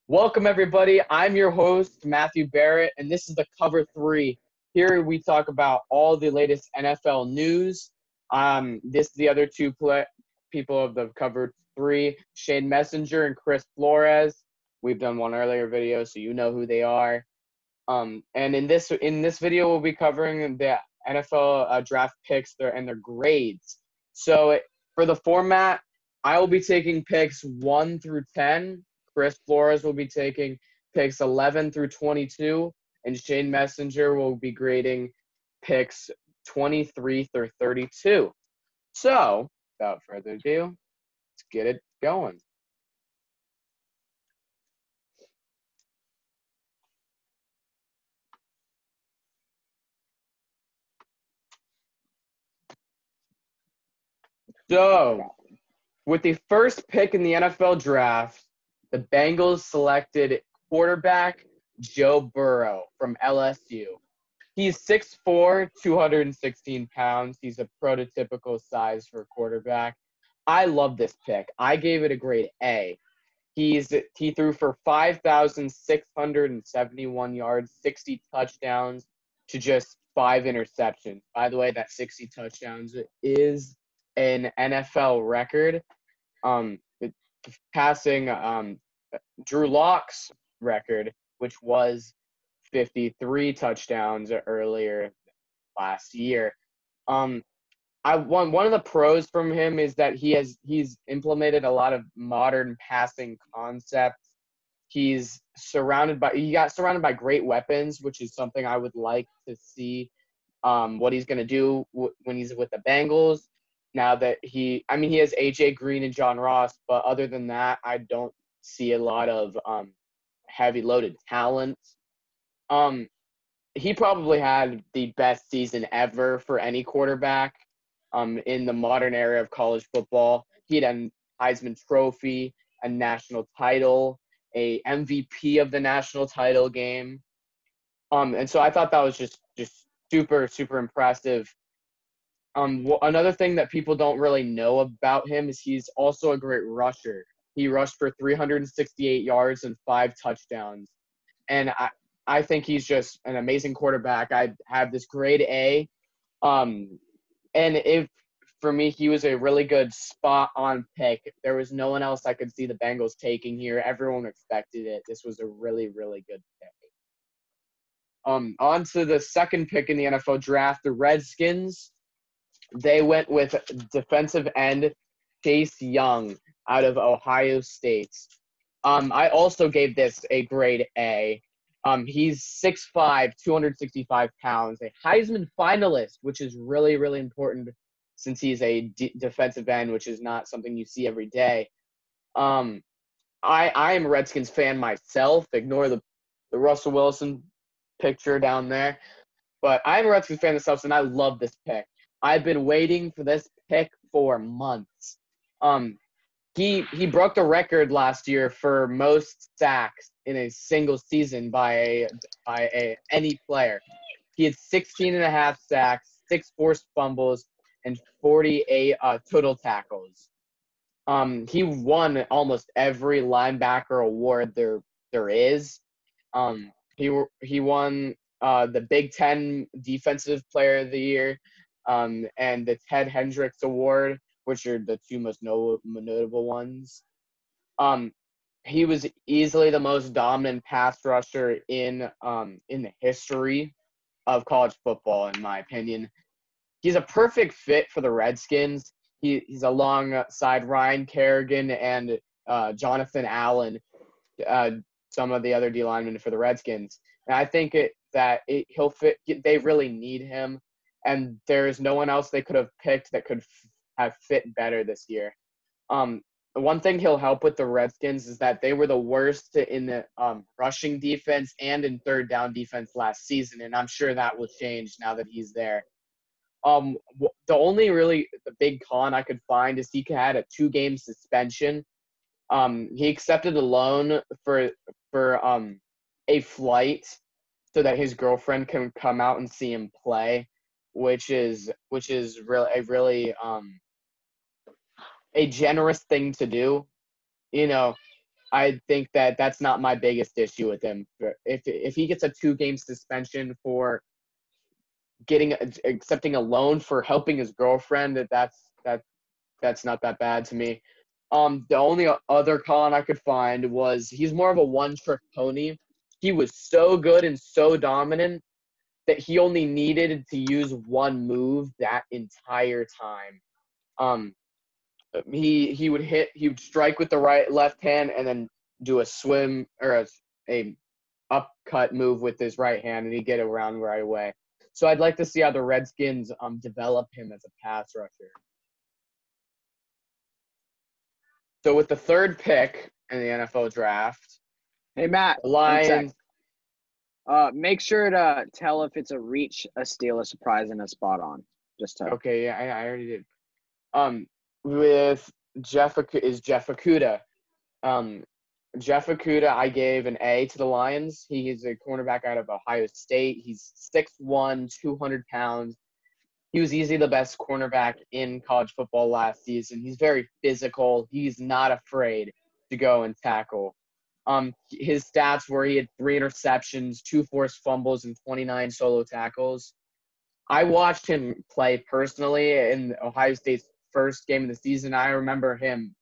Welcome, everybody. I'm your host, Matthew Barrett, and this is the Cover 3. Here we talk about all the latest NFL news. This is the other two people of the Cover 3, Shane Messenger and Chris Flores. We've done one earlier video, so you know who they are. And in this video, we'll be covering the NFL draft picks and their grades. So for the format, I will be taking picks 1 through 10. Chris Flores will be taking picks 11 through 22, and Shane Messenger will be grading picks 23 through 32. So, without further ado, let's get it going. So, with the first pick in the NFL draft, the Bengals selected quarterback Joe Burrow from LSU. He's 6'4", 216 pounds. He's a prototypical size for a quarterback. I love this pick. I gave it a grade A. He threw for 5,671 yards, 60 touchdowns to just 5 interceptions. By the way, that 60 touchdowns is an NFL record. Passing Drew Lock's record, which was 53 touchdowns earlier last year. One of the pros from him is that he's implemented a lot of modern passing concepts. He got surrounded by great weapons, which is something I would like to see what he's going to do when he's with the Bengals. Now that he has A.J. Green and John Ross, but other than that, I don't see a lot of heavy loaded talent. He probably had the best season ever for any quarterback in the modern era of college football. He had a Heisman Trophy, a national title, a MVP of the national title game. And so I thought that was just super, super impressive. Another thing that people don't really know about him is he's also a great rusher. He rushed for 368 yards and 5 touchdowns. And I think he's just an amazing quarterback. I have this grade A. And for me, he was a really good spot-on pick. There was no one else I could see the Bengals taking here. Everyone expected it. This was a really, really good pick. On to the second pick in the NFL draft, the Redskins. They went with defensive end Chase Young out of Ohio State. I also gave this a grade A. He's 6'5", 265 pounds, a Heisman finalist, which is really, really important since he's a defensive end, which is not something you see every day. I am a Redskins fan myself. Ignore the Russell Wilson picture down there. But I'm a Redskins fan myself, and I love this pick. I've been waiting for this pick for months. He broke the record last year for most sacks in a single season by any player. He had 16.5 sacks, 6 forced fumbles, and 48 total tackles. He won almost every linebacker award there is. He won the Big Ten Defensive Player of the Year. And the Ted Hendricks Award, which are the two most notable ones. He was easily the most dominant pass rusher in the history of college football, in my opinion. He's a perfect fit for the Redskins. He's alongside Ryan Kerrigan and Jonathan Allen, some of the other D linemen for the Redskins. And I think he'll fit. They really need him. And there is no one else they could have picked that could have fit better this year. The one thing he'll help with the Redskins is that they were the worst in the rushing defense and in third down defense last season, and I'm sure that will change now that he's there. The only really the big con I could find is he had a 2-game suspension. He accepted a loan for a flight so that his girlfriend can come out and see him play. Which is really a generous thing to do. You know, I think that that's not my biggest issue with him. If he gets a 2-game suspension for accepting a loan for helping his girlfriend, that's not that bad to me. The only other con I could find was he's more of a one-trick pony. He was so good and so dominant that he only needed to use one move that entire time. Um, he would strike with the left hand and then do a swim or a upcut move with his right hand, and he'd get around right away. So I'd like to see how the Redskins develop him as a pass rusher. So with the 3rd pick in the NFL draft, Hey, Matt. the Lions. Make sure to tell if it's a reach, a steal, a surprise, and a spot on. Just tell. Okay, yeah, I already did. With Jeff Okudah. Jeff Okudah, I gave an A to the Lions. He is a cornerback out of Ohio State. He's 6'1", 200 pounds. He was easily the best cornerback in college football last season. He's very physical. He's not afraid to go and tackle. His stats were he had 3 interceptions, 2 forced fumbles, and 29 solo tackles. I watched him play personally in Ohio State's first game of the season. I remember him,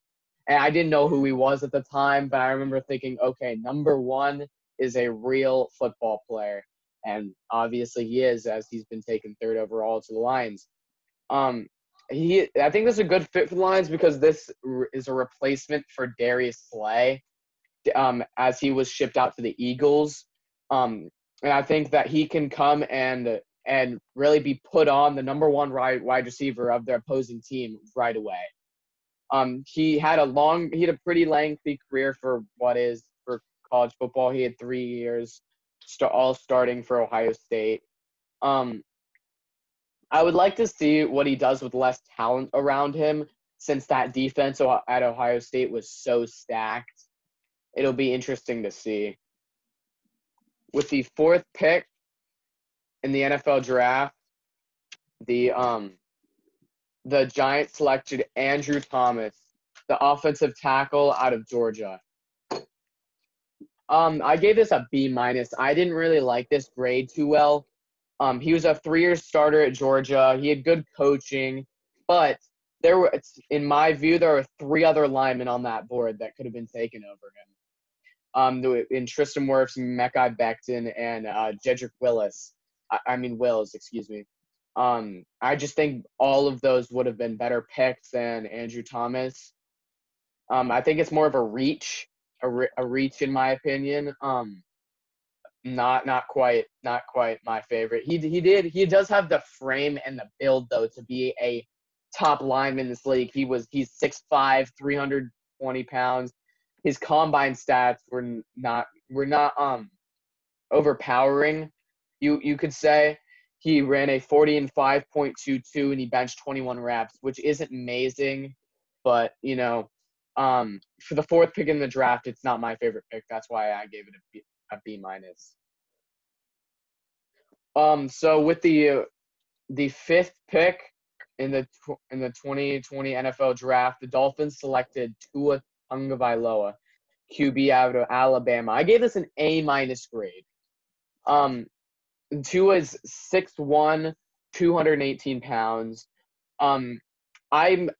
and I didn't know who he was at the time, but I remember thinking, okay, number 1 is a real football player. And obviously he is, as he's been taken 3rd overall to the Lions. I think this is a good fit for the Lions because this is a replacement for Darius Slay, as he was shipped out to the Eagles. And I think that he can come and really be put on the number 1 wide receiver of the opposing team right away. He had a pretty lengthy career for college football. He had 3 years, all starting for Ohio State. I would like to see what he does with less talent around him, since that defense at Ohio State was so stacked. It'll be interesting to see. With the 4th pick in the NFL draft, the Giants selected Andrew Thomas, the offensive tackle out of Georgia. I gave this a B-. I didn't really like this grade too well. He was a 3-year starter at Georgia. He had good coaching, but in my view, there were 3 other linemen on that board that could have been taken over him. In Tristan Wirfs, Mechai Becton, and Cedric Wills, excuse me. I just think all of those would have been better picks than Andrew Thomas. I think it's more of a reach in my opinion. Not quite my favorite. He does have the frame and the build though to be a top lineman in this league. He's 6'5", 320 pounds. His combine stats were not overpowering. You could say he ran a 40 and 5.22 and he benched 21 reps, which isn't amazing, but for the 4th pick in the draft, it's not my favorite pick. That's why I gave it a B-. So with the 5th pick in the 2020 NFL draft, the Dolphins selected Tua Tagovailoa, QB out of Alabama. I gave this an A- grade. Tua is 6'1", 218 pounds. I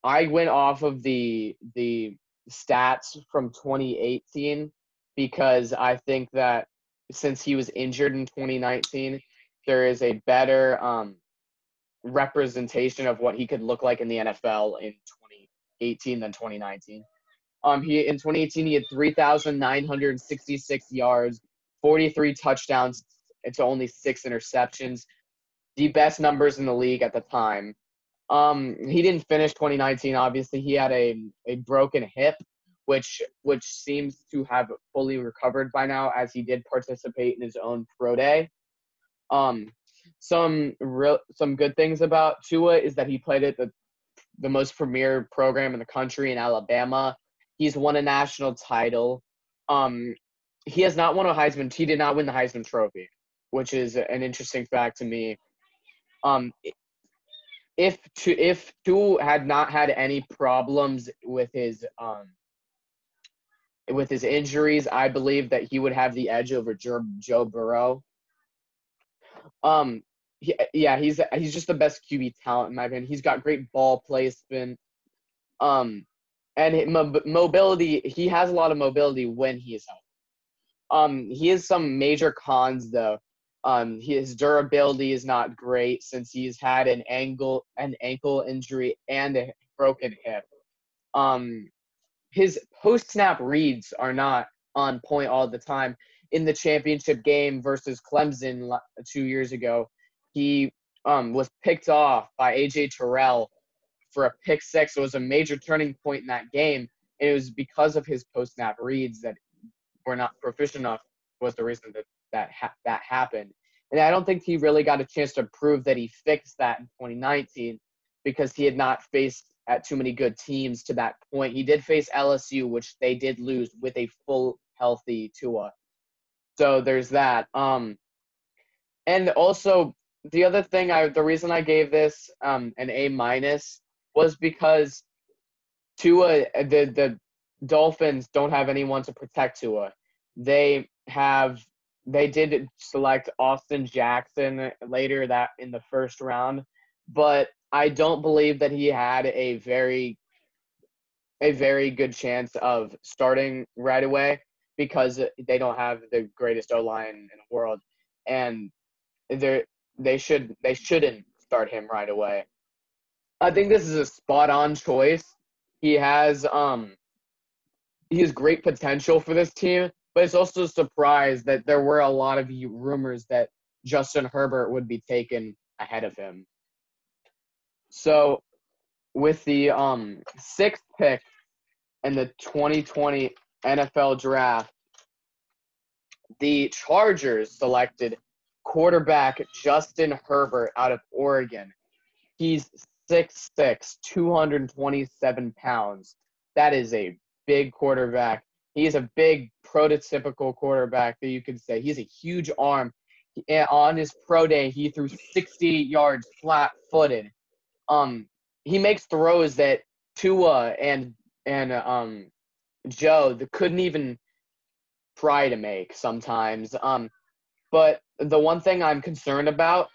went off of the stats from 2018 because I think that since he was injured in 2019, there is a better representation of what he could look like in the NFL in 2018 than 2019. In 2018 he had 3,966 yards, 43 touchdowns, to only 6 interceptions. The best numbers in the league at the time. He didn't finish 2019. Obviously, he had a broken hip, which seems to have fully recovered by now, as he did participate in his own pro day. Some good things about Tua is that he played at the most premier program in the country in Alabama. He's won a national title. He has not won a Heisman. He did not win the Heisman Trophy, which is an interesting fact to me. If Tua had not had any problems with his with his injuries, I believe that he would have the edge over Joe Burrow. He's just the best QB talent in my opinion. He's got great ball placement. And mobility. He has a lot of mobility when he is healthy. He has some major cons though. His durability is not great since he's had an ankle injury and a broken hip. His post-snap reads are not on point all the time. In the championship game versus Clemson 2 years ago, he was picked off by A.J. Terrell for a pick six. It was a major turning point in that game, and it was because of his post-snap reads that were not proficient enough was the reason that happened. And I don't think he really got a chance to prove that he fixed that in 2019 because he had not faced at too many good teams to that point. He did face LSU, which they did lose with a full healthy Tua. So there's that. And also the other thing, the reason I gave this an A- was because Tua, the Dolphins don't have anyone to protect Tua. They did select Austin Jackson later that in the first round, but I don't believe that he had a very good chance of starting right away because they don't have the greatest O-line in the world, and they shouldn't start him right away. I think this is a spot-on choice. He has great potential for this team, but it's also a surprise that there were a lot of rumors that Justin Herbert would be taken ahead of him. So with the sixth pick in the 2020 NFL Draft, the Chargers selected quarterback Justin Herbert out of Oregon. He's 6'6", 227 pounds. That is a big quarterback. He's a big prototypical quarterback that you could say. He has a huge arm. On his pro day, he threw 60 yards flat-footed. He makes throws that Tua and Joe couldn't even try to make sometimes. But the one thing I'm concerned about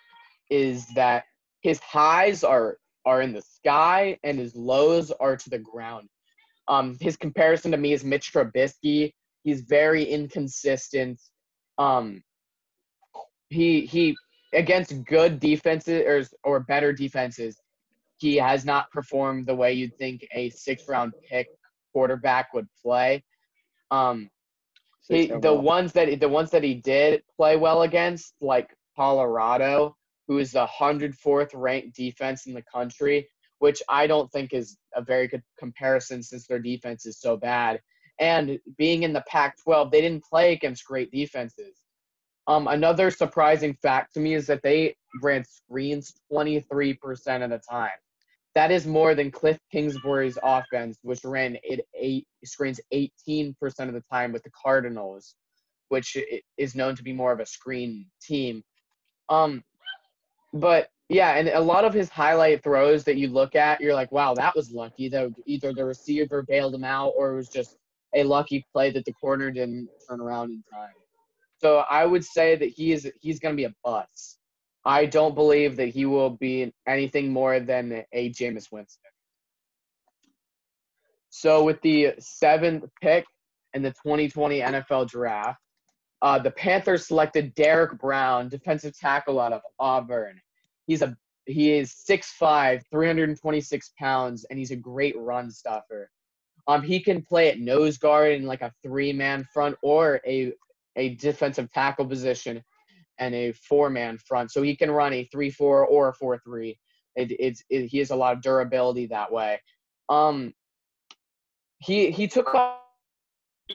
is that his highs are in the sky and his lows are to the ground. His comparison to me is Mitch Trubisky. He's very inconsistent. He against good defenses or better defenses, he has not performed the way you'd think a sixth-round pick quarterback would play. The ones that he did play well against, like Colorado, who is the 104th ranked defense in the country, which I don't think is a very good comparison since their defense is so bad. And being in the Pac-12, they didn't play against great defenses. Another surprising fact to me is that they ran screens 23% of the time. That is more than Cliff Kingsbury's offense, which ran screens 18% of the time with the Cardinals, which is known to be more of a screen team. But yeah, and a lot of his highlight throws that you look at, you're like, wow, that was lucky. Though either the receiver bailed him out or it was just a lucky play that the corner didn't turn around in time. So I would say that he's going to be a bust. I don't believe that he will be anything more than a Jameis Winston. So with the seventh pick in the 2020 NFL Draft, the Panthers selected Derek Brown, defensive tackle out of Auburn. He is 6'5", 326 pounds, and he's a great run stuffer. He can play at nose guard in like a three-man front or a defensive tackle position and a four-man front. So he can run a 3-4 or a 4-3. He has a lot of durability that way. He took off,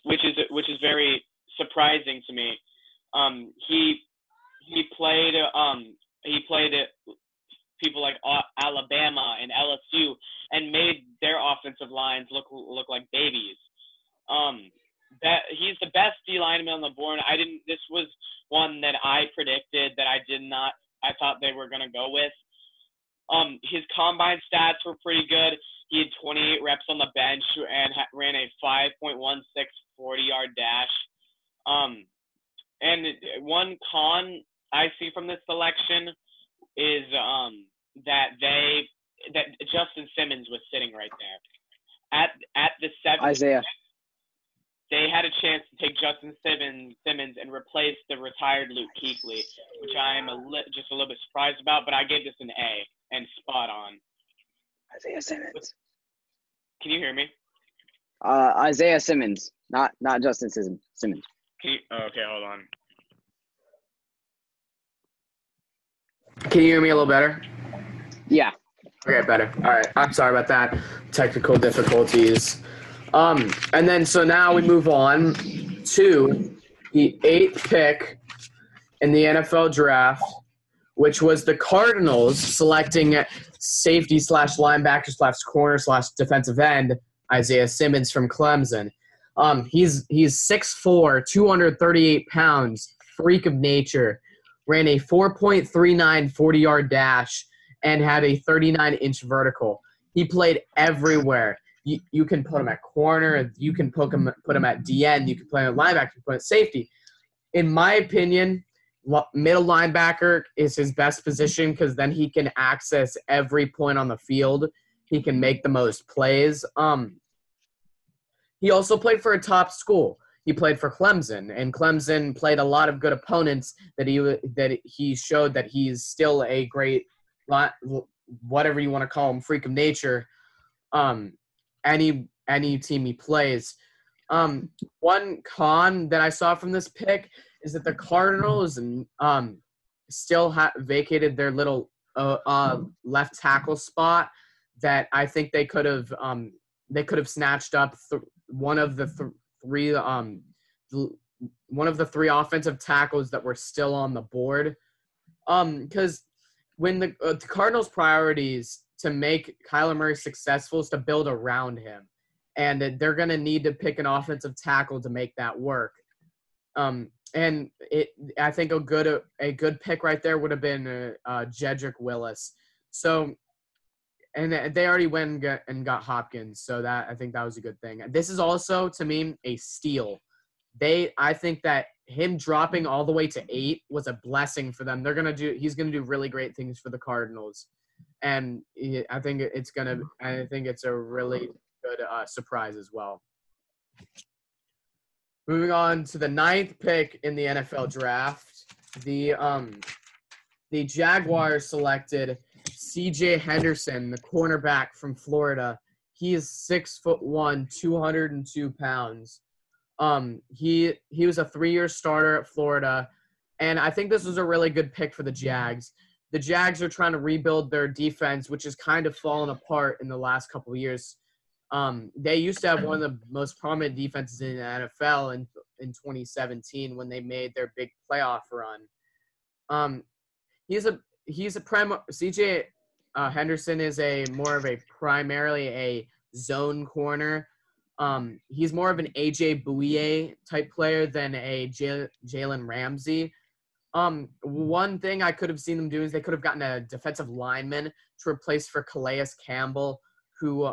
which is very surprising to me. He played people like Alabama and LSU and made their offensive lines look like babies. That he's the best D lineman on the board. This was one that I predicted that I thought they were going to go with. His combine stats were pretty good. He had 28 reps on the bench and ran a 5.16 40-yard dash. And one con I see from this selection is that Justin Simmons was sitting right there at the 7th. Isaiah. They had a chance to take Justin Simmons and replace the retired Luke Kuechly, which I am just a little bit surprised about, but I gave this an A and spot on. Isaiah Simmons. Can you hear me? Isaiah Simmons, not Justin Simmons. Okay, hold on. Can you hear me a little better? Yeah. Okay, better. All right. I'm sorry about that. Technical difficulties. And then so now we move on to the 8th pick in the NFL draft, which was the Cardinals selecting safety / linebacker / corner / defensive end Isaiah Simmons from Clemson. He's 6'4", 238 pounds, freak of nature, ran a 4.39 40-yard dash, and had a 39-inch vertical. He played everywhere. You can put him at corner. You can put him at DN. You can play him at linebacker. You can put him at safety. In my opinion, middle linebacker is his best position because then he can access every point on the field. He can make the most plays. He also played for a top school. He played for Clemson, and Clemson played a lot of good opponents that he showed that he's still a great, whatever you want to call him, freak of nature. Any team he plays. One con that I saw from this pick is that the Cardinals still vacated their little left tackle spot that I think they could have snatched up one of the three offensive tackles that were still on the board. Because when the Cardinals' priorities to make Kyler Murray successful is to build around him, and they're going to need to pick an offensive tackle to make that work. And I think a good pick right there would have been Cedric Willis. So, and they already went and got Hopkins, so I think that was a good thing. This is also, to me, a steal. I think that him dropping all the way to 8 was a blessing for them. He's gonna do really great things for the Cardinals, and I think it's a really good surprise as well. Moving on to the 9th pick in the NFL draft, the Jaguars selected C.J. Henderson, the cornerback from Florida. He is 6'1", 202 pounds. He was a 3-year starter at Florida, and I think this was a really good pick for the Jags. The Jags are trying to rebuild their defense, which has kind of fallen apart in the last couple of years. They used to have one of the most prominent defenses in the NFL in 2017 when they made their big playoff run. CJ Henderson is primarily a zone corner. He's more of an A.J. Bouye type player than a Jalen Ramsey. One thing I could have seen them do is they could have gotten a defensive lineman to replace for Calais Campbell, who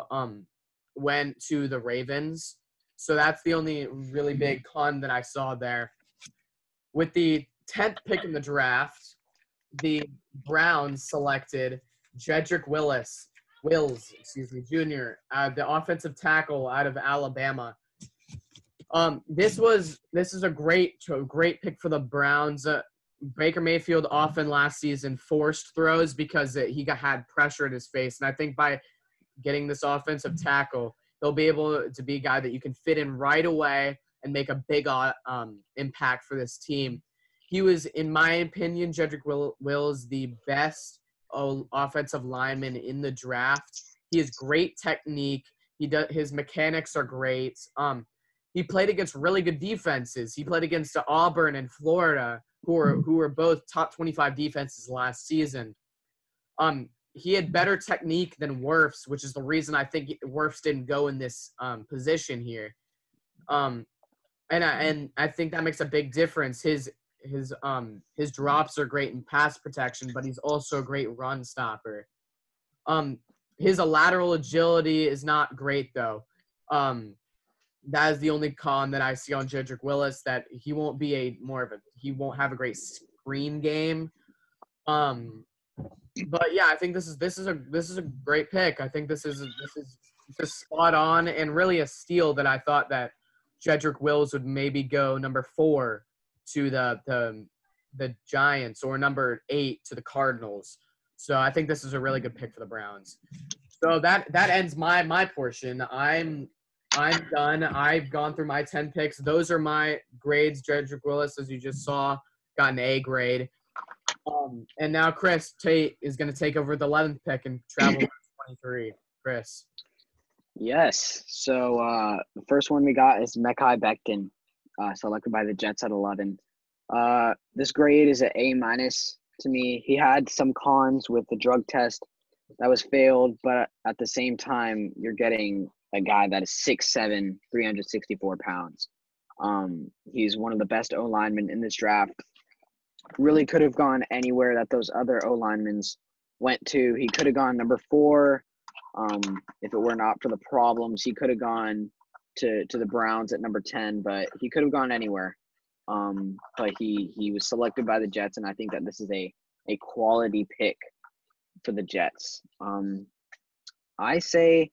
went to the Ravens. So that's the only really big con that I saw there. With the 10th pick in the draft, the Browns selected Cedric Wills, Jr., the offensive tackle out of Alabama. This is a great pick for the Browns. Baker Mayfield often last season forced throws because he had pressure in his face, and I think by getting this offensive tackle, he'll be able to be a guy that you can fit in right away and make a big impact for this team. He was, in my opinion, Cedric Wills, the best offensive lineman in the draft. He has great technique. His mechanics are great. He played against really good defenses. He played against Auburn and Florida, who were both top 25 defenses last season. He had better technique than Wirfs, which is the reason I think Wirfs didn't go in this position here. And I think that makes a big difference. His drops are great in pass protection, but he's also a great run stopper. his lateral agility is not great though. That is the only con that I see on Cedric Willis, that he won't be he won't have a great screen game. But yeah, I think this is a great pick. I think this is spot on and really a steal that I thought that Cedric Wills would maybe go number 4 to the Giants or number 8 to the Cardinals. So I think this is a really good pick for the Browns. So that ends my portion. I'm done. I've gone through my 10 picks. Those are my grades. Cedric Willis, as you just saw, got an A grade. And now Chris Tate is going to take over the 11th pick and travel to 23. Chris. Yes. So the first one we got is Mechai Becton, selected by the Jets at 11. This grade is an A- to me. He had some cons with the drug test that was failed, but at the same time, you're getting a guy that is 6'7", 364 pounds. He's one of the best O-linemen in this draft. Really could have gone anywhere that those other O-linemen went to. He could have gone number 4. If it were not for the problems, he could have gone to the Browns at number 10, but he could have gone anywhere. But he was selected by the Jets, and I think that this is a quality pick for the Jets. I say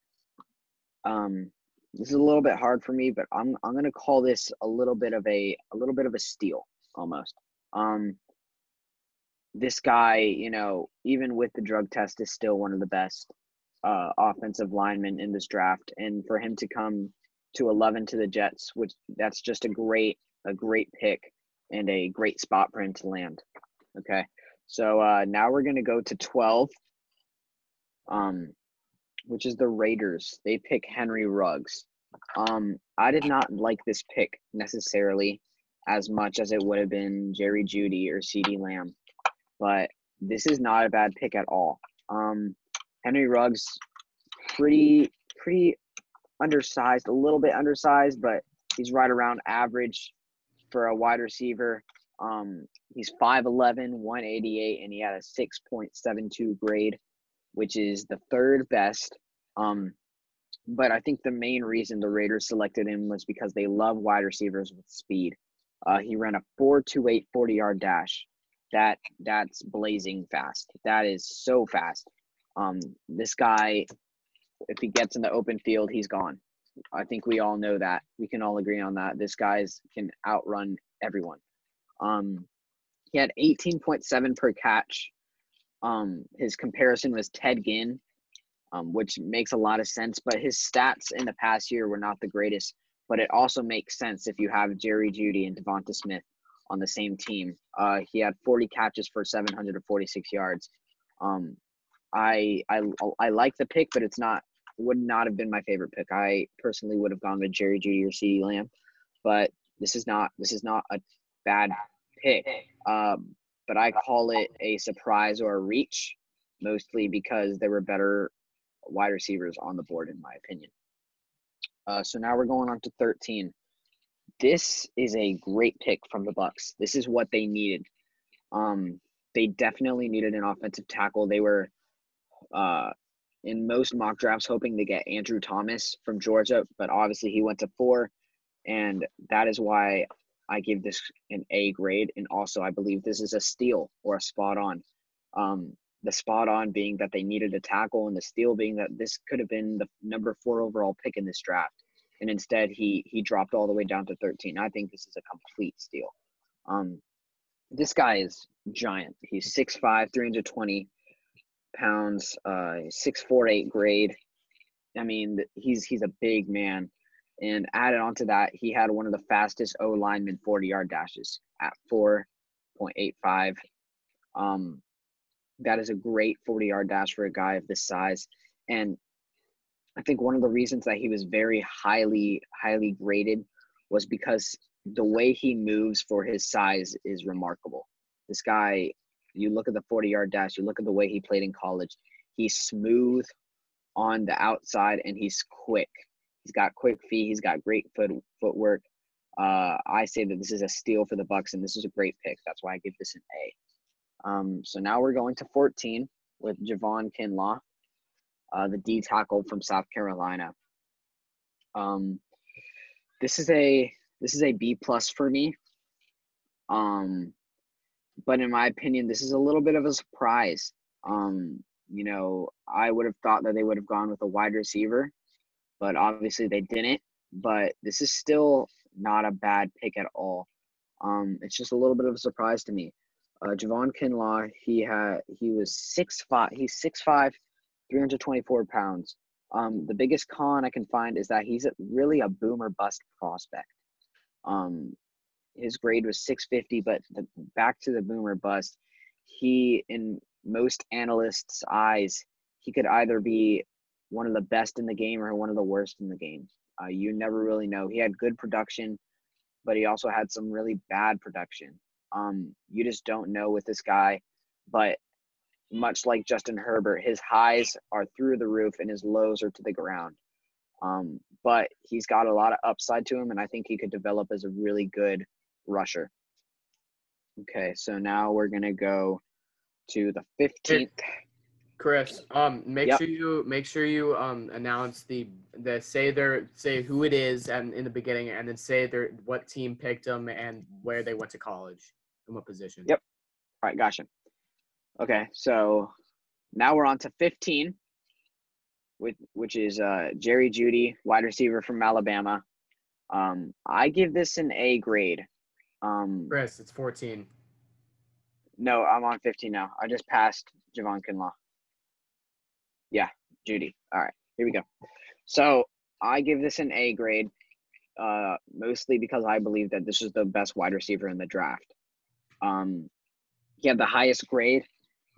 this is a little bit hard for me, but I'm going to call this a little bit of a steal almost. This guy, even with the drug test, is still one of the best offensive linemen in this draft, and for him to come to 11 to the Jets, which that's just a great pick and a great spot for him to land. Okay, so now we're gonna go to 12, which is the Raiders. They pick Henry Ruggs. I did not like this pick necessarily as much as it would have been Jerry Jeudy or CeeDee Lamb, but this is not a bad pick at all. Henry Ruggs, pretty undersized, a little bit undersized, but he's right around average for a wide receiver. He's 5'11", 188, and he had a 6.72 grade, which is the third best. But I think the main reason the Raiders selected him was because they love wide receivers with speed. He ran a 4.28 40-yard dash. That's blazing fast. That is so fast. This guy, if he gets in the open field, he's gone. I think we all know that. We can all agree on that. This guy can outrun everyone. He had 18.7 per catch. His comparison was Ted Ginn, which makes a lot of sense, but his stats in the past year were not the greatest. But it also makes sense if you have Jerry Jeudy and Devonta Smith on the same team. He had 40 catches for 746 yards. I like the pick, but would not have been my favorite pick. I personally would have gone with Jerry Jeudy or CeeDee Lamb, but this is not a bad pick. But I call it a surprise or a reach, mostly because there were better wide receivers on the board, in my opinion. So now we're going on to 13. This is a great pick from the Bucs. This is what they needed. They definitely needed an offensive tackle. They were in most mock drafts hoping to get Andrew Thomas from Georgia, but obviously he went to 4, and that is why I give this an A grade. And also I believe this is a steal or a spot on. The spot on being that they needed a tackle, and the steal being that this could have been the number 4 overall pick in this draft. And instead he dropped all the way down to 13. I think this is a complete steal. This guy is giant. He's 6'5", 320 pounds, 6'4", 8 grade. I mean, he's a big man. And added onto that, he had one of the fastest O-lineman 40-yard dashes at 4.85. That is a great 40-yard dash for a guy of this size. And I think one of the reasons that he was very highly graded was because the way he moves for his size is remarkable. This guy, you look at the 40-yard dash, you look at the way he played in college, he's smooth on the outside and he's quick. He's got quick feet. He's got great footwork. I say that this is a steal for the Bucs, and this is a great pick. That's why I give this an A. So now we're going to 14 with Javon Kinlaw. the D tackle from South Carolina. This is a B plus for me. But in my opinion, this is a little bit of a surprise. I would have thought that they would have gone with a wide receiver, but obviously they didn't. But this is still not a bad pick at all. It's just a little bit of a surprise to me. Javon Kinlaw, he was 6'5", he's 6'5", 324 pounds. The biggest con I can find is that he's really a boomer bust prospect. His grade was 650, but back to the boomer bust, he, in most analysts' eyes, he could either be one of the best in the game or one of the worst in the game. You never really know. He had good production, but he also had some really bad production. You just don't know with this guy, but much like Justin Herbert, his highs are through the roof and his lows are to the ground. But he's got a lot of upside to him, and I think he could develop as a really good rusher. Okay, so now we're gonna go to the 15th. Chris, make sure you announce the say who it is and in the beginning, and then say what team picked them and where they went to college and what position. Yep. All right, gotcha. Okay, so now we're on to 15, which is Jeudy, wide receiver from Alabama. I give this an A grade. Chris, it's 14. No, I'm on 15 now. I just passed Javon Kinlaw. Yeah, Jeudy. All right, here we go. So I give this an A grade, mostly because I believe that this is the best wide receiver in the draft. He had the highest grade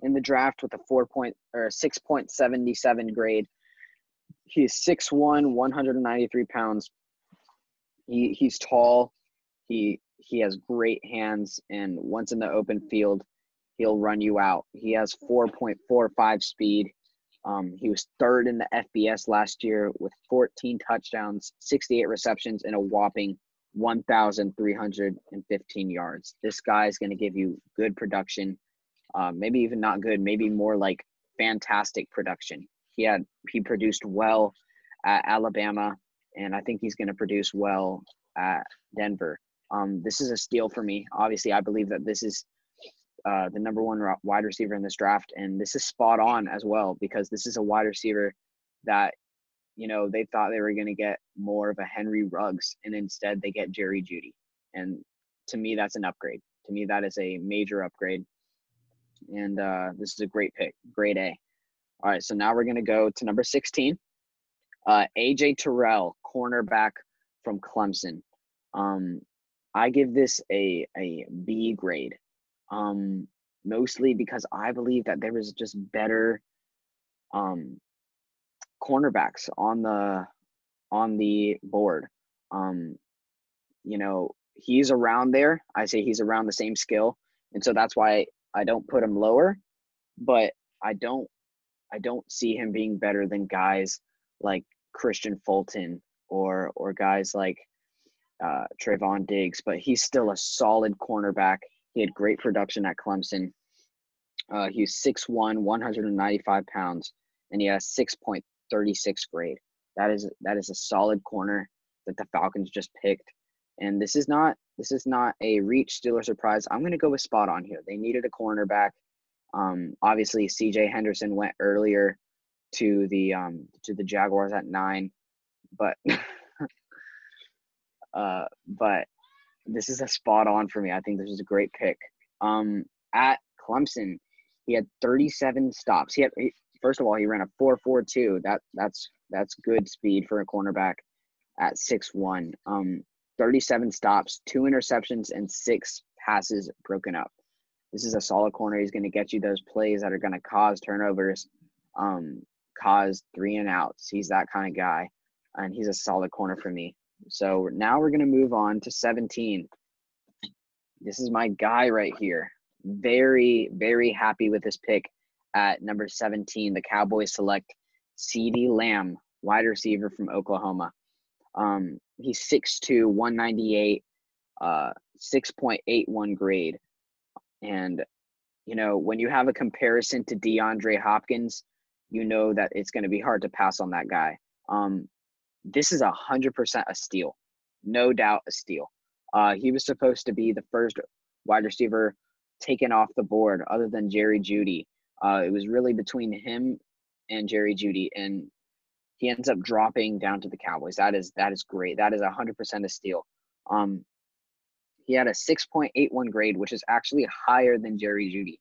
in the draft with a 6.77 grade. He's 6'1", 193 pounds. He's tall. He has great hands, and once in the open field, he'll run you out. He has 4.45 speed. He was third in the FBS last year with 14 touchdowns, 68 receptions, and a whopping 1,315 yards. This guy is going to give you good production, maybe even not good, maybe more like fantastic production. He produced well at Alabama, and I think he's going to produce well at Denver. This is a steal for me. Obviously, I believe that this is the number one wide receiver in this draft, and this is spot on as well because this is a wide receiver that, they thought they were going to get more of a Henry Ruggs, and instead they get Jeudy. And to me, that's an upgrade. To me, that is a major upgrade, and this is a great pick, grade A. All right, so now we're going to go to number 16, AJ Terrell, cornerback from Clemson. I give this a B grade. Mostly because I believe that there was just better cornerbacks on the board. He's around there. I say he's around the same skill, and so that's why I don't put him lower. But I don't see him being better than guys like Christian Fulton or guys like Trayvon Diggs. But he's still a solid cornerback. He had great production at Clemson. He's 6'1", 195 pounds, and he has 6.36 grade. That is a solid corner that the Falcons just picked. And this is not a reach, steal, or surprise. I'm going to go with spot on here. They needed a cornerback. Obviously, C.J. Henderson went earlier to the Jaguars at 9, but but this is a spot on for me. I think this is a great pick. At Clemson, he had 37 stops. First of all, he ran a 4.42. That's good speed for a cornerback at 6'1". 37 stops, 2 interceptions, and 6 passes broken up. This is a solid corner. He's going to get you those plays that are going to cause turnovers, cause 3 and outs. He's that kind of guy, and he's a solid corner for me. So now we're going to move on to 17. This is my guy right here. Very, very happy with this pick at number 17. The Cowboys select CeeDee Lamb, wide receiver from Oklahoma. He's 6'2", 198, 6.81 grade. And, when you have a comparison to DeAndre Hopkins, you know that it's going to be hard to pass on that guy. This is 100% a steal. No doubt a steal. He was supposed to be the first wide receiver taken off the board other than Jerry Jeudy. It was really between him and Jerry Jeudy, and he ends up dropping down to the Cowboys. That is great. That is 100% a steal. He had a 6.81 grade, which is actually higher than Jerry Jeudy.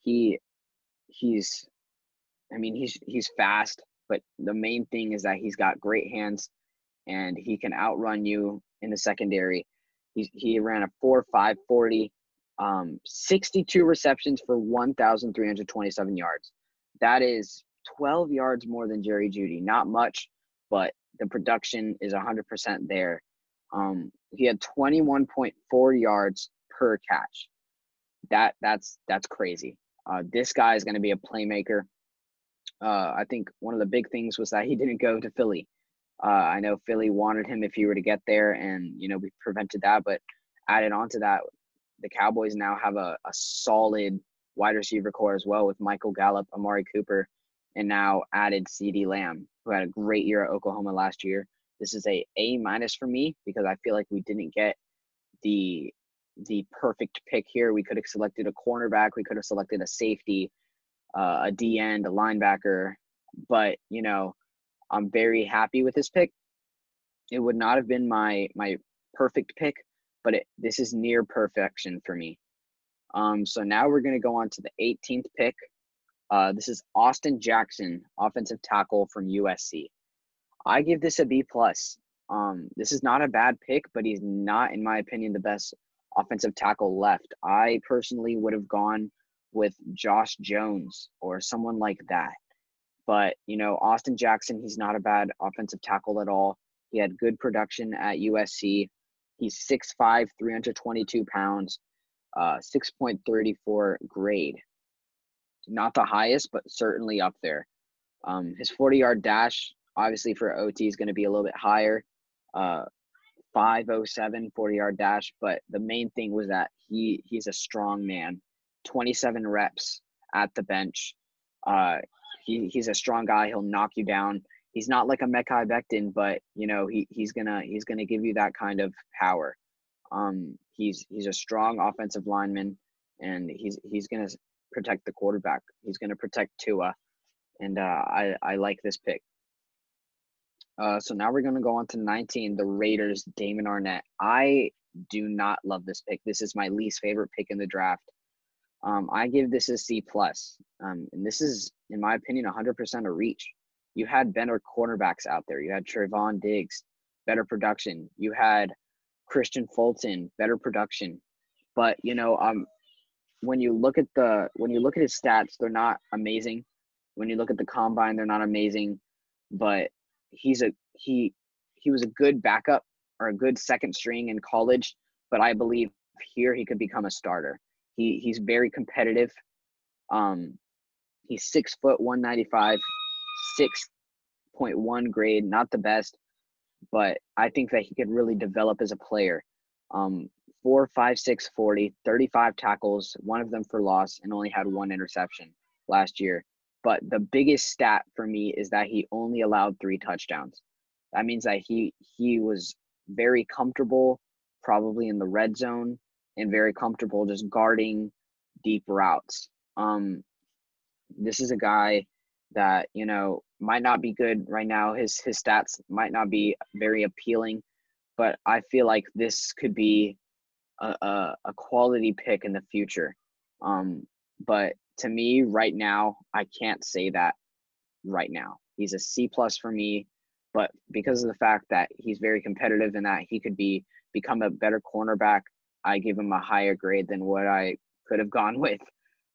He's fast, but the main thing is that he's got great hands and he can outrun you in the secondary. He ran a 4.5 40, 62 receptions for 1,327 yards. That is 12 yards more than Jerry Jeudy. Not much, but the production is 100% there. He had 21.4 yards per catch. That's crazy. This guy is going to be a playmaker. I think one of the big things was that he didn't go to Philly. I know Philly wanted him if he were to get there, and we prevented that. But added on to that, the Cowboys now have a solid wide receiver core as well with Michael Gallup, Amari Cooper, and now added CeeDee Lamb, who had a great year at Oklahoma last year. This is a A- for me because I feel like we didn't get the perfect pick here. We could have selected a cornerback. We could have selected a safety, a D end, a linebacker. But, I'm very happy with this pick. It would not have been my perfect pick, but this is near perfection for me. So now we're going to go on to the 18th pick. This is Austin Jackson, offensive tackle from USC. I give this a B+. This is not a bad pick, but he's not, in my opinion, the best offensive tackle left. I personally would have gone with Josh Jones or someone like that. But, Austin Jackson, he's not a bad offensive tackle at all. He had good production at USC. He's 6'5", 322 pounds, 6.34 grade. Not the highest, but certainly up there. His 40-yard dash, obviously for OT, is going to be a little bit higher. 5.07 40-yard dash. But the main thing was that he's a strong man. 27 reps at the bench. He's a strong guy. He'll knock you down. He's not like a Mechai Becton, but he's gonna give you that kind of power. He's a strong offensive lineman, and he's gonna protect the quarterback. He's gonna protect Tua, and I like this pick. So now we're gonna go on to 19. The Raiders, Damon Arnette. I do not love this pick. This is my least favorite pick in the draft. I give this a C+. And this is, in my opinion, 100% a reach. You had better cornerbacks out there. You had Trevon Diggs, better production. You had Christian Fulton, better production. But when you look at his stats, they're not amazing. When you look at the combine, they're not amazing. But he was a good backup or a good second string in college. But I believe here he could become a starter. He's very competitive. He's 6 foot 195, 6.1 grade, not the best, but I think that he could really develop as a player. 4.56 40, 35 tackles, one of them for loss, and only had one interception last year. But the biggest stat for me is that he only allowed 3 touchdowns. That means that he was very comfortable, probably in the red zone, and very comfortable just guarding deep routes. This is a guy that, might not be good right now. His stats might not be very appealing, but I feel like this could be a quality pick in the future. But to me right now, I can't say that right now. He's a C+ for me, but because of the fact that he's very competitive and that he could become a better cornerback, I give him a higher grade than what I could have gone with.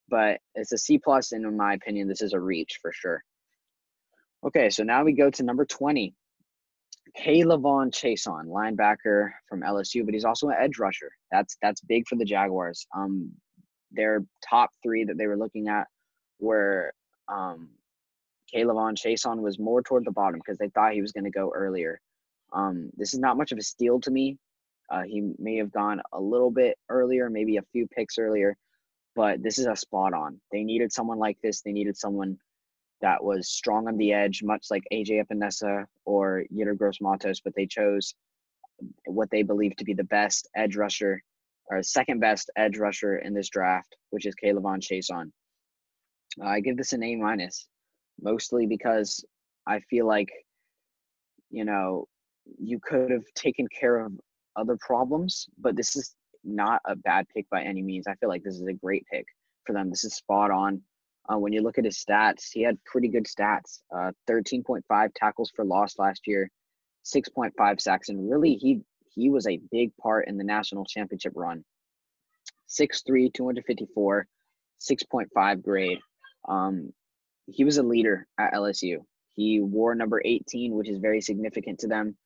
But it's a C+, and in my opinion, this is a reach for sure. Okay, so now we go to number 20. LaVon Chaisson, linebacker from LSU, but he's also an edge rusher. That's big for the Jaguars. Their top 3 that they were looking at were LaVon Chaisson was more toward the bottom because they thought he was going to go earlier. This is not much of a steal to me. He may have gone a little bit earlier, maybe a few picks earlier, but this is a spot on. They needed someone like this. They needed someone that was strong on the edge, much like AJ Epinesa or Yetur Gross-Matos, but they chose what they believe to be the best edge rusher, or second best edge rusher in this draft, which is LaVon Chaisson. I give this an A-, mostly because I feel like, you could have taken care of other problems, but this is not a bad pick by any means. I feel like this is a great pick for them. This is spot on. When you look at his stats, he had pretty good stats. 13.5 tackles for loss last year, 6.5 sacks, and really he was a big part in the national championship run. 6'3", 254, 6.5 grade. He was a leader at LSU. He wore number 18, which is very significant to them.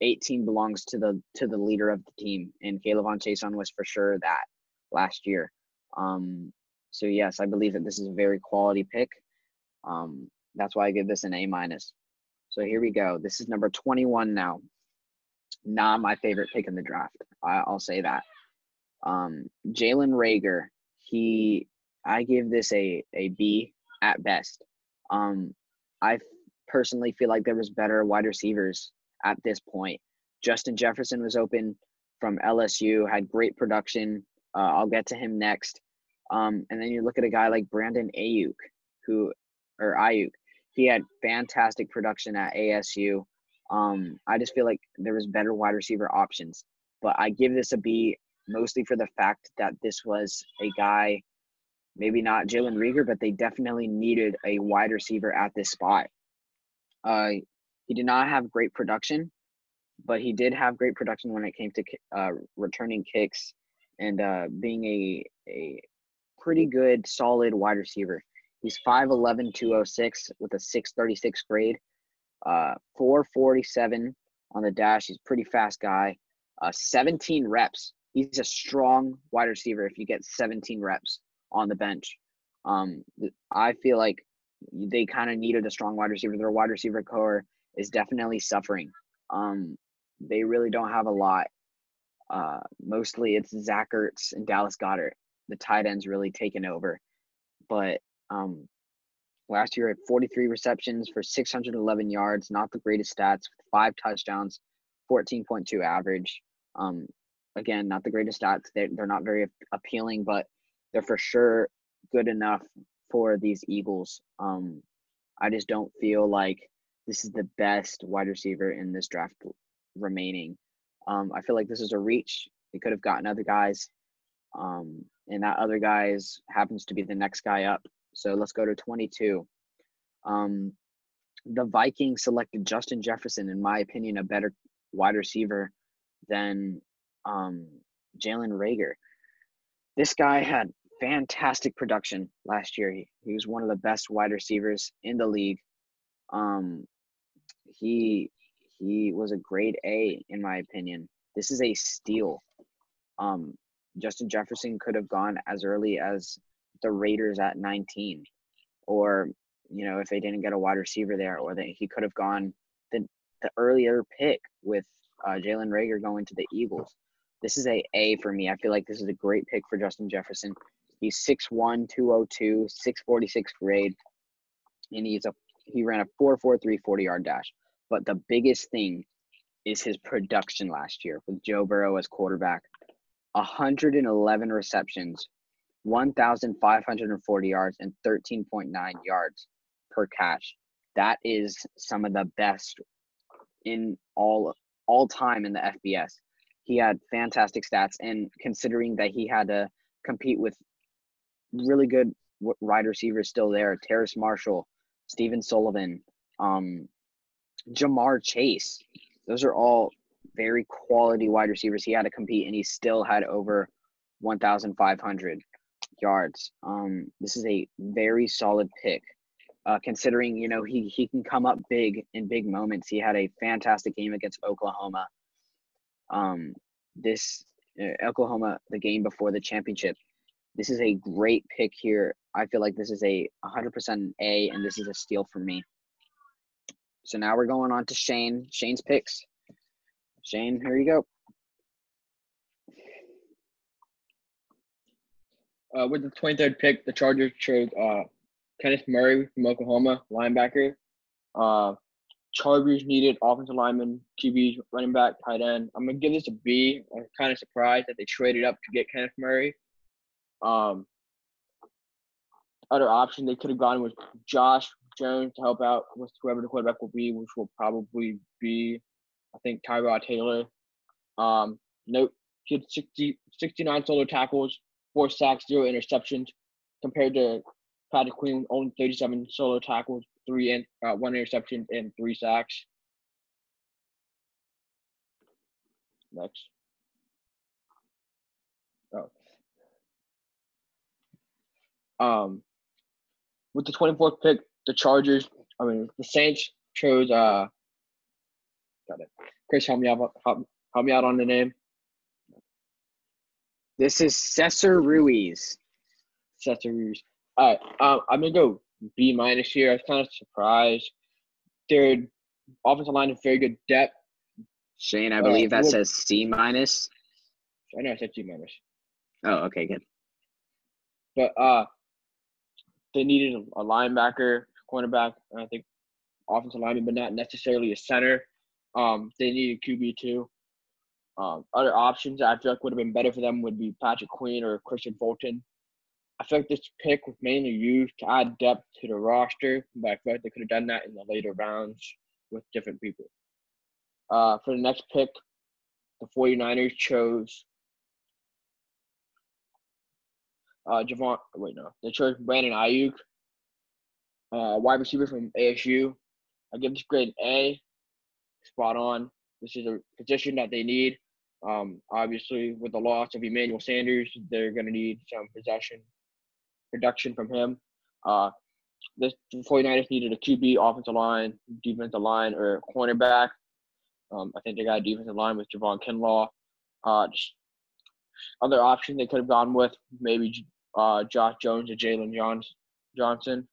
18 belongs to the leader of the team, and LaVon Chaisson was for sure that last year. So yes, I believe that this is a very quality pick. That's why I give this an A-. So here we go. This is number 21 now. Not my favorite pick in the draft. I'll say that. Jalen Reagor. I give this a B at best. I personally feel like there was better wide receivers at this point. Justin Jefferson was open from LSU, had great production. I'll get to him next. And then you look at a guy like Brandon Ayuk, he had fantastic production at ASU. I just feel like there was better wide receiver options. But I give this a B mostly for the fact that this was a guy, maybe not Jalen Reagor, but they definitely needed a wide receiver at this spot. He did not have great production, but he did have great production when it came to returning kicks and being a pretty good, solid wide receiver. He's 5'11", 206 with a 6.36 grade, 4.47 on the dash. He's a pretty fast guy. 17 reps. He's a strong wide receiver if you get 17 reps on the bench. I feel like they kind of needed a strong wide receiver. Their wide receiver core is definitely suffering. They really don't have a lot. Mostly it's Zach Ertz and Dallas Goedert. The tight end's really taken over. But last year at 43 receptions for 611 yards, not the greatest stats, 5 touchdowns, 14.2 average. Again, not the greatest stats. They're not very appealing, but they're for sure good enough for these Eagles. I just don't feel like this is the best wide receiver in this draft remaining. I feel like this is a reach. They could have gotten other guys. And that other guy happens to be the next guy up. So let's go to 22. The Vikings selected Justin Jefferson, in my opinion, a better wide receiver than Jalen Reagor. This guy had fantastic production last year. He was one of the best wide receivers in the league. He was a grade A, in my opinion. This is a steal. Justin Jefferson could have gone as early as the Raiders at 19, or if they didn't get a wide receiver there, or he could have gone the earlier pick with Jalen Reagor going to the Eagles. This is a for me. I feel like this is a great pick for Justin Jefferson. He's 6'1", 202, 6.46 grade, and he ran a 4.43 40-yard dash. But the biggest thing is his production last year with Joe Burrow as quarterback. 111 receptions, 1,540 yards, and 13.9 yards per catch. That is some of the best in all time in the FBS. He had fantastic stats, and considering that he had to compete with really good wide receivers still there, Terrace Marshall, Steven Sullivan, Jamar Chase, those are all very quality wide receivers. He had to compete, and he still had over 1,500 yards. This is a very solid pick, considering he can come up big in big moments. He had a fantastic game against Oklahoma. Oklahoma, the game before the championship. This is a great pick here. I feel like this is a 100% A, and this is a steal for me. So now we're going on to Shane's picks. Shane, here you go. With the 23rd pick, the Chargers chose Kenneth Murray from Oklahoma, linebacker. Chargers needed offensive lineman, QB, running back, tight end. I'm going to give this a B. I'm kind of surprised that they traded up to get Kenneth Murray. Other option they could have gone with Josh Jones to help out with whoever the quarterback will be, which will probably be, I think, Tyrod Taylor. Note, he had 69 solo tackles, 4 sacks, 0 interceptions, compared to Patrick Queen, only 37 solo tackles, 1 interception, and 3 sacks. Next. With the 24th pick, the Saints chose got it. Chris, help me out on the name. This is Cesar Ruiz. Cesar Ruiz. All right. I'm gonna go B- here. I was kind of surprised. Their offensive line is very good depth. Shane, I believe that says C-. I know I said C-. Oh, okay, good. But they needed a linebacker, cornerback, and I think offensive lineman, but not necessarily a center. They needed QB too. Other options that I feel like would have been better for them would be Patrick Queen or Christian Fulton. I feel like this pick was mainly used to add depth to the roster, but I feel like they could have done that in the later rounds with different people. For the next pick, the 49ers chose they chose Brandon Ayuk, wide receiver from ASU. I give this grade an A, spot on. This is a position that they need. Obviously, with the loss of Emmanuel Sanders, they're going to need some production from him. The 49ers needed a QB, offensive line, defensive line, or cornerback. I think they got a defensive line with Javon Kinlaw. Other options they could have gone with, maybe Josh Jones or Jalen Johnson.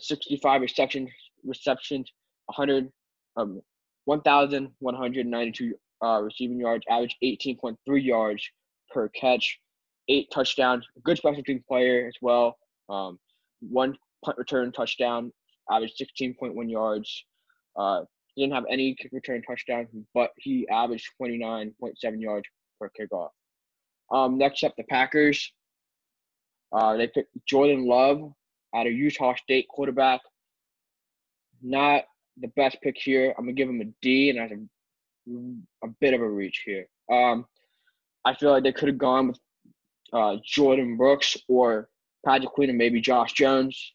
65 receptions, 1,192 receiving yards, average 18.3 yards per catch, 8 touchdowns. Good special teams player as well. 1 punt return touchdown, average 16.1 yards. He didn't have any kick return touchdowns, but he averaged 29.7 yards per kickoff. Next up, the Packers. They picked Jordan Love out of Utah State, quarterback. Not the best pick here. I'm going to give him a D, and that's a bit of a reach here. I feel like they could have gone with Jordan Brooks or Patrick Queen and maybe Josh Jones.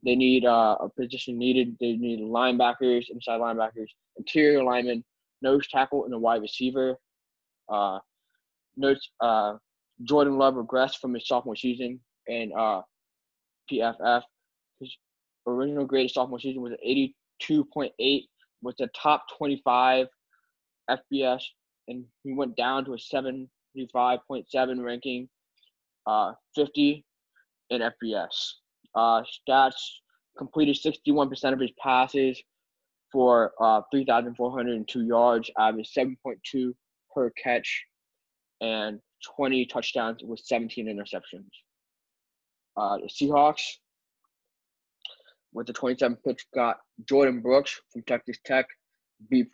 They need a position needed. They need linebackers, inside linebackers, interior linemen, nose tackle, and a wide receiver. Jordan Love regressed from his sophomore season in PFF. His original grade sophomore season was 82.8, was the top 25 FBS, and he went down to a 75.7 ranking, 50 in FBS. Stats: completed 61% of his passes for 3,402 yards, average 7.2 per catch, and 20 touchdowns with 17 interceptions. The Seahawks, with the 27th pick, got Jordan Brooks from Texas Tech, B+.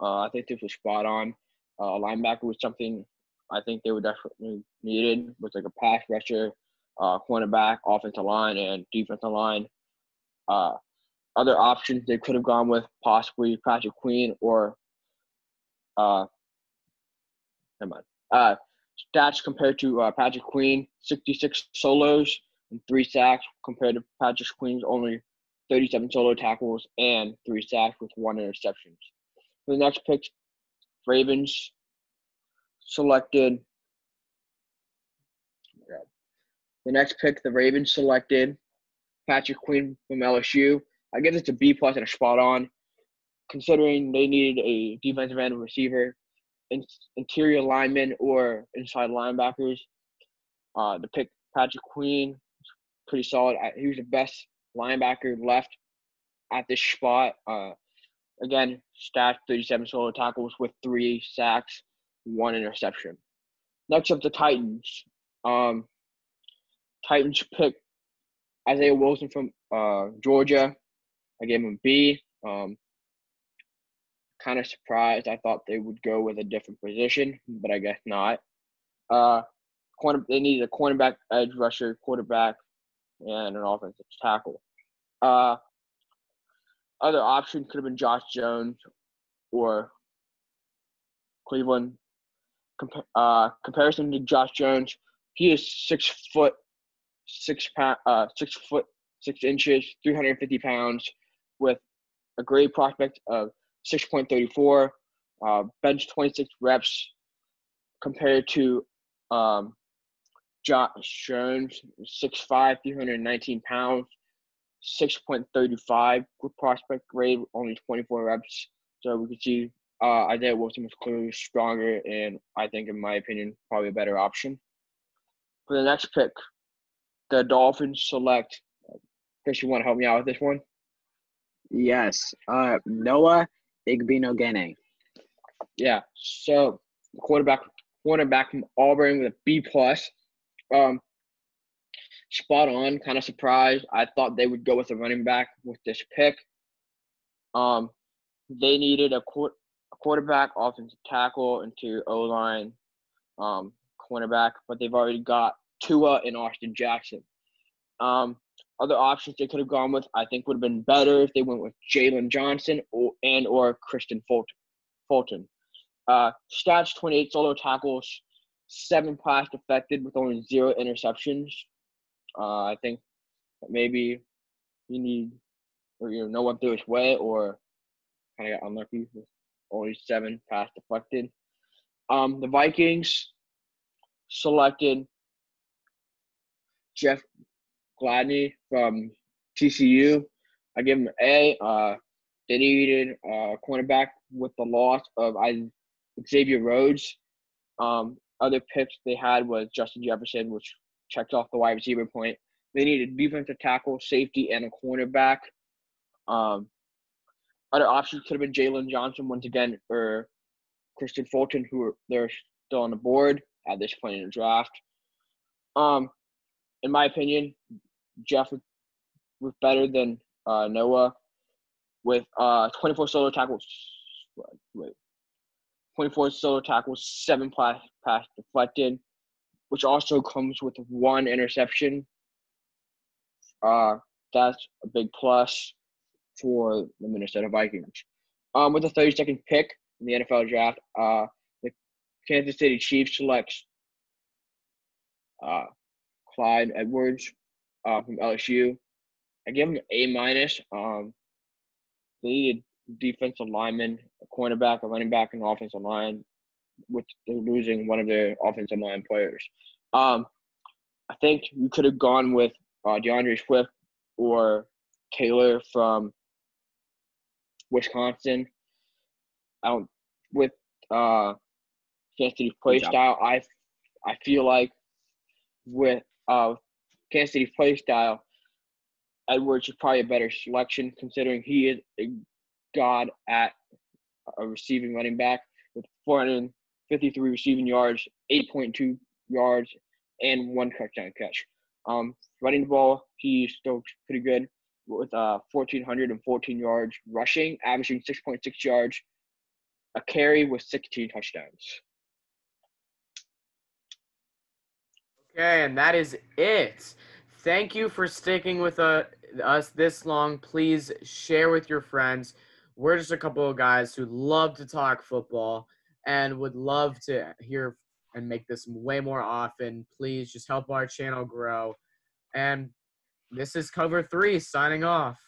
I think this was spot on. Linebacker was something I think they were definitely needed, with like a pass rusher, cornerback, offensive line, and defensive line. Other options they could have gone with, possibly Patrick Queen or stats compared to Patrick Queen: 66 solos and 3 sacks, compared to Patrick Queen's only 37 solo tackles and 3 sacks with 1 interception. For the next pick, Ravens selected. The next pick, the Ravens selected Patrick Queen from LSU. I give this a B+ and a spot on, considering they needed a defensive end receiver, interior linemen, or inside linebackers. The pick, Patrick Queen, pretty solid. He was the best linebacker left at this spot. Again, stats: 37 solo tackles with 3 sacks, 1 interception. Next up, the Titans. Titans picked Isaiah Wilson from Georgia. I gave him a B. Kind of surprised. I thought they would go with a different position, but I guess not. They needed a cornerback, edge rusher, quarterback, and an offensive tackle. Other option could have been Josh Jones or Cleveland. Comparison to Josh Jones, he is 6 foot 6 inches, 350 pounds, with a grade prospect of 6.34, bench 26 reps, compared to Josh Jones, 6'5", 319 pounds, 6.35 prospect grade, only 24 reps. So we could see Isaiah Wilson was clearly stronger, and I think, in my opinion, probably a better option. For the next pick, the Dolphins select. Chris, you want to help me out with this one? Yes. Noah Igbenogene. Yeah. So quarterback from Auburn with a B+. Spot on. Kind of surprised. I thought they would go with a running back with this pick. They needed a quarterback, offensive tackle, interior O-line, cornerback, but they've already got Tua and Austin Jackson. Other options they could have gone with, I think, would have been better if they went with Jalen Johnson or Christian Fulton. Stats: 28 solo tackles, 7 pass deflected with only 0 interceptions. I think that maybe you need, or no one threw his way, or kind of got unlucky with only 7 pass deflected. The Vikings selected Jeff Gladney from TCU. I give him an A. They needed a cornerback with the loss of Xavier Rhodes. Other picks they had was Justin Jefferson, which checked off the wide receiver point. They needed defensive tackle, safety, and a cornerback. Other options could have been Jalen Johnson once again, or Christian Fulton, who they're still on the board at this point in the draft. In my opinion, Jeff was better than Noah with 24 solo tackles. 24 solo tackles, 7 pass deflected, which also comes with 1 interception. That's a big plus for the Minnesota Vikings. With the 32nd pick in the NFL draft, the Kansas City Chiefs selects Clyde Edwards from LSU. I give him an A-. They needed defensive linemen, a cornerback, a running back, and an offensive line, which they're losing one of their offensive line players. I think you could have gone with DeAndre Swift or Taylor from Wisconsin. With Kansas City's play style, I feel like with Kansas City's play style, Edwards is probably a better selection, considering he is a god at a receiving running back with 453 receiving yards, 8.2 yards, and 1 touchdown catch. Running the ball, he's still pretty good with 1,414 yards rushing, averaging 6.6 yards a carry with 16 touchdowns. Okay, and that is it. Thank you for sticking with us this long. Please share with your friends. We're just a couple of guys who love to talk football and would love to hear and make this way more often. Please just help our channel grow. And this is Cover 3 signing off.